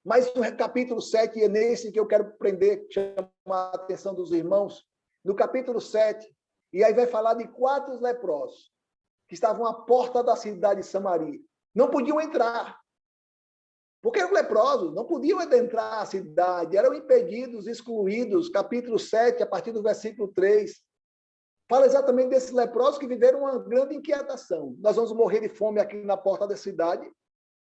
Mas no capítulo 7, é nesse que eu quero chamar a atenção dos irmãos, no capítulo 7, e aí vai falar de 4 leprosos que estavam à porta da cidade de Samaria. Não podiam entrar, porque eram leprosos, não podiam adentrar a cidade, eram impedidos, excluídos. Capítulo 7, a partir do versículo 3, fala exatamente desses leprosos que viveram uma grande inquietação. Nós vamos morrer de fome aqui na porta da cidade.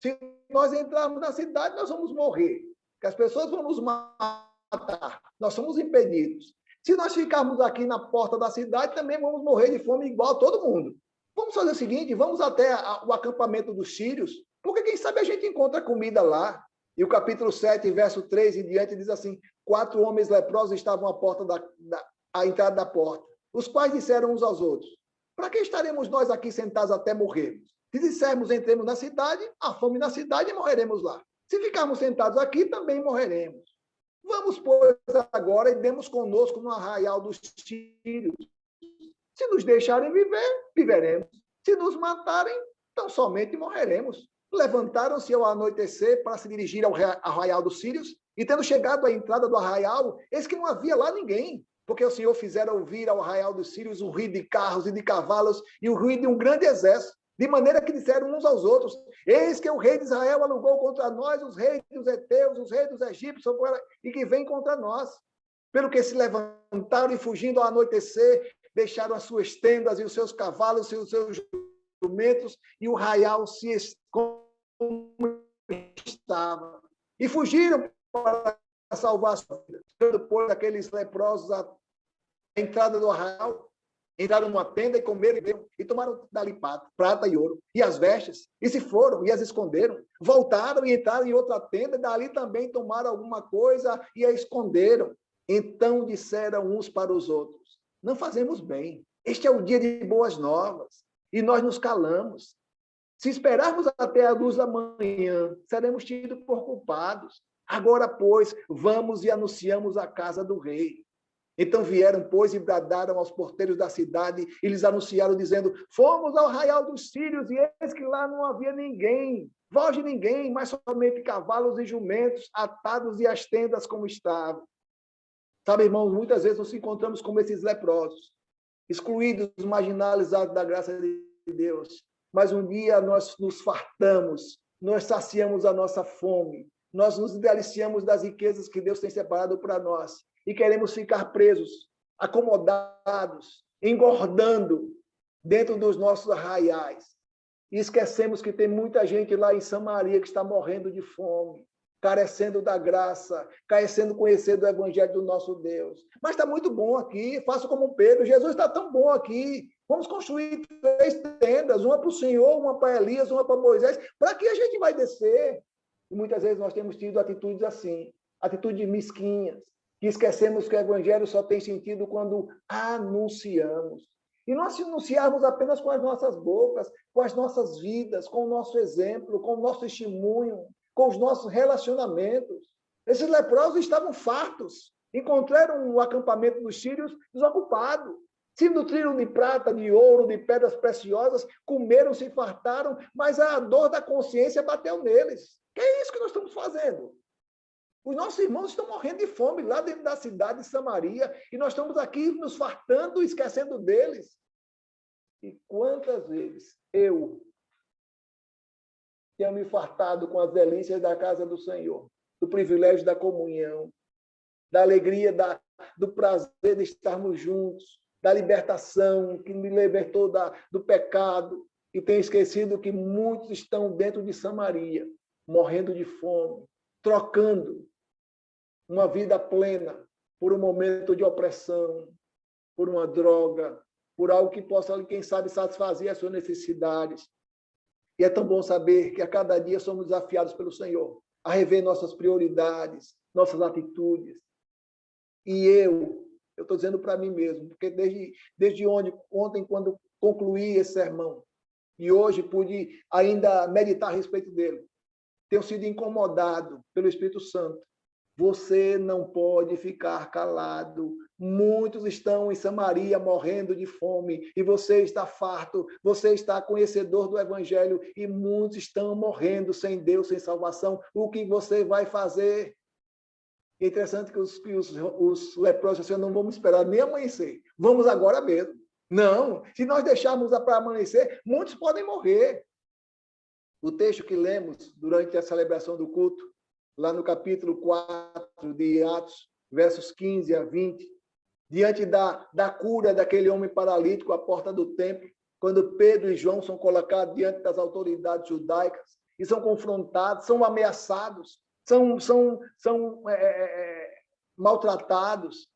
Se nós entrarmos na cidade, nós vamos morrer, que as pessoas vão nos matar, nós somos impedidos. Se nós ficarmos aqui na porta da cidade, também vamos morrer de fome igual a todo mundo. Vamos fazer o seguinte, vamos até o acampamento dos sírios, porque quem sabe a gente encontra comida lá. E o capítulo 7, verso 3 em diante, diz assim: 4 homens leprosos estavam à porta à entrada da porta, os quais disseram uns aos outros: Para que estaremos nós aqui sentados até morrermos? Se dissermos entremos na cidade, há fome na cidade e morreremos lá. Se ficarmos sentados aqui, também morreremos. Vamos, pois, agora e demos conosco no arraial dos sírios. Se nos deixarem viver, viveremos. Se nos matarem, tão somente morreremos. Levantaram-se ao anoitecer para se dirigir ao arraial dos sírios, e tendo chegado à entrada do arraial, eis que não havia lá ninguém, porque o Senhor fizera ouvir ao arraial dos sírios o ruído de carros e de cavalos e o ruído de um grande exército, de maneira que disseram uns aos outros: eis que o rei de Israel alugou contra nós os reis dos heteus, os reis dos egípcios, e que vem contra nós. Pelo que se levantaram e, fugindo ao anoitecer, deixaram as suas tendas e os seus cavalos e os seus jumentos, e o arraial se estava. E fugiram para salvar a sua vida. Depois daqueles leprosos, a entrada do arraial, entraram numa tenda e comeram e tomaram dali prata e ouro, e as vestes, e se foram e as esconderam. Voltaram e entraram em outra tenda, e dali também tomaram alguma coisa e a esconderam. Então disseram uns para os outros: não fazemos bem, este é o dia de boas novas, e nós nos calamos. Se esperarmos até a luz da manhã, seremos tidos por culpados. Agora, pois, vamos e anunciamos a casa do rei. Então vieram, pois, e bradaram aos porteiros da cidade e lhes anunciaram, dizendo: fomos ao arraial dos sírios, e eis que lá não havia ninguém, voz de ninguém, mas somente cavalos e jumentos atados e as tendas como estavam. Sabe, irmãos, muitas vezes nos encontramos como esses leprosos, excluídos, marginalizados da graça de Deus. Mas um dia nós nos fartamos, nós saciamos a nossa fome, nós nos deliciamos das riquezas que Deus tem separado para nós e queremos ficar presos, acomodados, engordando dentro dos nossos arraiais. E esquecemos que tem muita gente lá em Samaria que está morrendo de fome, carecendo da graça, carecendo conhecer do evangelho do nosso Deus. Mas está muito bom aqui, faça como Pedro, Jesus está tão bom aqui. Vamos construir 3 tendas, uma para o Senhor, uma para Elias, uma para Moisés. Para que a gente vai descer? E muitas vezes nós temos tido atitudes assim, atitudes mesquinhas, que esquecemos que o evangelho só tem sentido quando anunciamos. E nós anunciarmos apenas com as nossas bocas, com as nossas vidas, com o nosso exemplo, com o nosso testemunho, com os nossos relacionamentos. Esses leprosos estavam fartos, encontraram o acampamento dos sírios desocupado, se nutriram de prata, de ouro, de pedras preciosas, comeram, se fartaram, mas a dor da consciência bateu neles. Que é isso que nós estamos fazendo? Os nossos irmãos estão morrendo de fome lá dentro da cidade de Samaria, e nós estamos aqui nos fartando, esquecendo deles. E quantas vezes eu tenho me fartado com as delícias da casa do Senhor, do privilégio da comunhão, da alegria, do prazer de estarmos juntos, da libertação, que me libertou do pecado, e tenho esquecido que muitos estão dentro de Samaria, morrendo de fome, trocando uma vida plena por um momento de opressão, por uma droga, por algo que possa, quem sabe, satisfazer as suas necessidades. E é tão bom saber que a cada dia somos desafiados pelo Senhor a rever nossas prioridades, nossas atitudes. E eu estou dizendo para mim mesmo, porque desde ontem, quando concluí esse sermão, e hoje pude ainda meditar a respeito dele, tenho sido incomodado pelo Espírito Santo. Você não pode ficar calado. Muitos estão em Samaria morrendo de fome, e você está farto, você está conhecedor do Evangelho, e muitos estão morrendo sem Deus, sem salvação. O que você vai fazer? É interessante que os leprosos disseram: não vamos esperar nem amanhecer, vamos agora mesmo. Não, se nós deixarmos para amanhecer, muitos podem morrer. O texto que lemos durante a celebração do culto, lá no capítulo 4 de Atos, versos 15 a 20, diante da cura daquele homem paralítico à porta do templo, quando Pedro e João são colocados diante das autoridades judaicas e são confrontados, são ameaçados, são maltratados,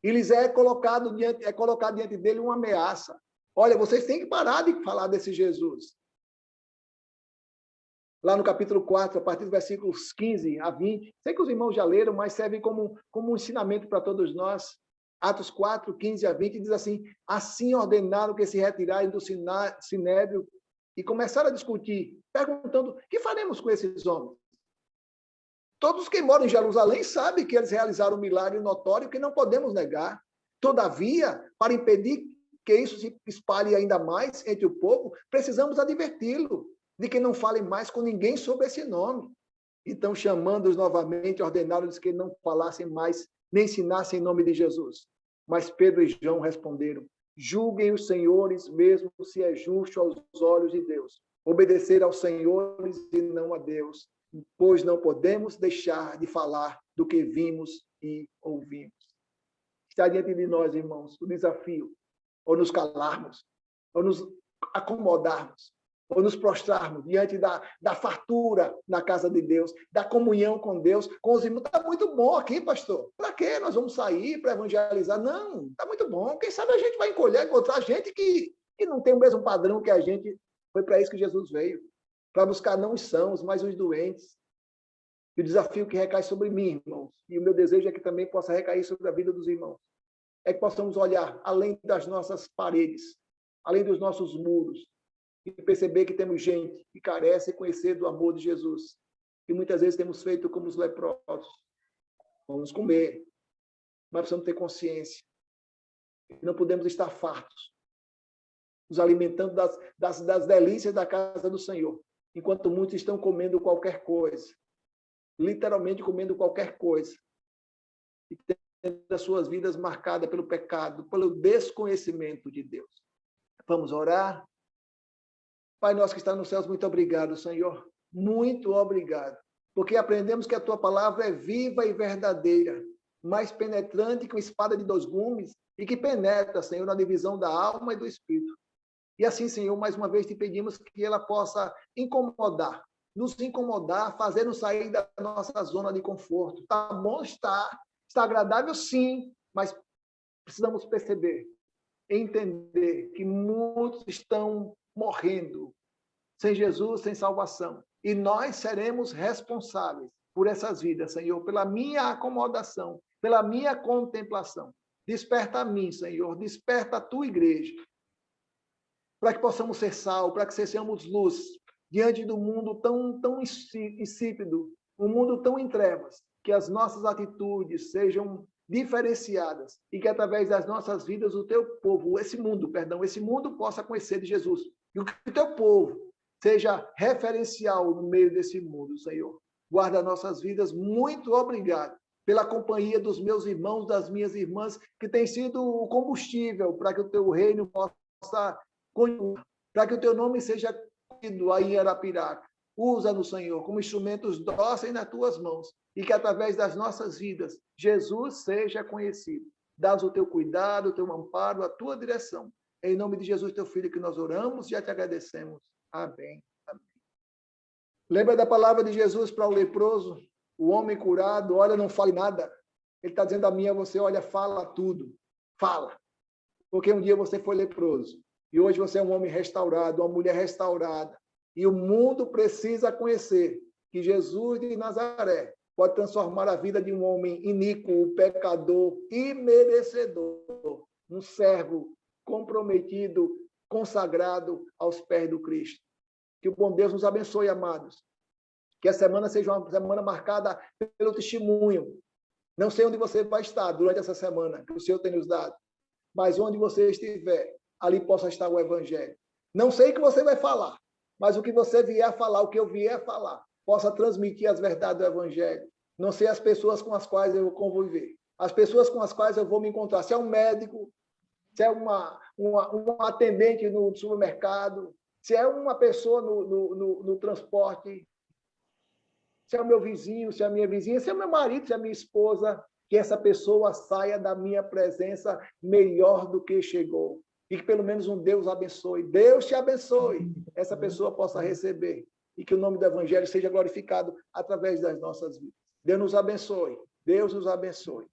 e lhes é colocado diante dele uma ameaça. Olha, vocês têm que parar de falar desse Jesus. Lá no capítulo 4, a partir dos versículos 15 a 20. Sei que os irmãos já leram, mas serve como um ensinamento para todos nós. Atos 4, 15 a 20, diz assim: assim ordenaram que se retirassem do sinédrio e começaram a discutir, perguntando: que faremos com esses homens? Todos que moram em Jerusalém sabem que eles realizaram um milagre notório que não podemos negar. Todavia, para impedir que isso se espalhe ainda mais entre o povo, precisamos adverti-lo de que não fale mais com ninguém sobre esse nome. Então, chamando-os novamente, ordenaram-lhes que não falassem mais, nem ensinassem em nome de Jesus. Mas Pedro e João responderam: julguem os senhores mesmo se é justo aos olhos de Deus. Obedecer aos senhores e não a Deus, pois não podemos deixar de falar do que vimos e ouvimos. Está diante de nós, irmãos, o desafio, ou nos calarmos, ou nos acomodarmos, ou nos prostrarmos diante da fartura na casa de Deus, da comunhão com Deus, com os irmãos. Está muito bom aqui, pastor. Para quê? Nós vamos sair para evangelizar? Não, está muito bom. Quem sabe a gente vai encontrar gente que não tem o mesmo padrão que a gente. Foi para isso que Jesus veio, para buscar não os sãos, mas os doentes. E o desafio que recai sobre mim, irmãos, e o meu desejo é que também possa recair sobre a vida dos irmãos, é que possamos olhar além das nossas paredes, além dos nossos muros, e perceber que temos gente que carece de conhecer do amor de Jesus. E muitas vezes temos feito como os leprosos. Vamos comer, mas precisamos ter consciência. Não podemos estar fartos, nos alimentando das delícias da casa do Senhor, enquanto muitos estão comendo qualquer coisa, literalmente comendo qualquer coisa, e tendo as suas vidas marcadas pelo pecado, pelo desconhecimento de Deus. Vamos orar? Pai nosso que está nos céus, muito obrigado, Senhor. Muito obrigado. Porque aprendemos que a tua palavra é viva e verdadeira, mais penetrante que uma espada de 2 gumes e que penetra, Senhor, na divisão da alma e do espírito. E assim, Senhor, mais uma vez te pedimos que ela possa nos incomodar, fazer-nos sair da nossa zona de conforto. Está bom, está agradável, sim, mas precisamos perceber, entender que muitos estão morrendo sem Jesus, sem salvação. E nós seremos responsáveis por essas vidas, Senhor, pela minha acomodação, pela minha contemplação. Desperta a mim, Senhor, desperta a tua igreja, para que possamos ser sal, para que sejamos luz diante do mundo tão insípido, um mundo tão em trevas, que as nossas atitudes sejam diferenciadas e que através das nossas vidas esse mundo possa conhecer de Jesus. E que o teu povo seja referencial no meio desse mundo, Senhor. Guarda nossas vidas. Muito obrigado pela companhia dos meus irmãos, das minhas irmãs, que tem sido o combustível para que o teu reino possa continuar, para que o teu nome seja conhecido aí em Arapiraca. Usa-nos, Senhor, como instrumentos dóceis nas tuas mãos e que através das nossas vidas Jesus seja conhecido. Dá-nos o teu cuidado, o teu amparo, a tua direção. Em nome de Jesus, teu Filho, que nós oramos e já te agradecemos. Amém. Amém. Lembra da palavra de Jesus para o leproso? O homem curado, olha, não fale nada. Ele está dizendo a mim, a você, olha, fala tudo. Fala. Porque um dia você foi leproso. E hoje você é um homem restaurado, uma mulher restaurada. E o mundo precisa conhecer que Jesus de Nazaré pode transformar a vida de um homem iníquo, pecador, imerecedor, um servo comprometido, consagrado aos pés do Cristo. Que o bom Deus nos abençoe, amados. Que a semana seja uma semana marcada pelo testemunho. Não sei onde você vai estar durante essa semana, que o Senhor tem nos dado, mas onde você estiver, ali possa estar o Evangelho. Não sei o que você vai falar, mas o que você vier a falar, o que eu vier a falar, possa transmitir as verdades do Evangelho. Não sei as pessoas com as quais eu vou conviver, as pessoas com as quais eu vou me encontrar. Se é um médico, se é um atendente no supermercado, se é uma pessoa no transporte, se é o meu vizinho, se é a minha vizinha, se é o meu marido, se é a minha esposa, que essa pessoa saia da minha presença melhor do que chegou. E que pelo menos um Deus abençoe. Deus te abençoe. Essa pessoa possa receber. E que o nome do Evangelho seja glorificado através das nossas vidas. Deus nos abençoe. Deus nos abençoe.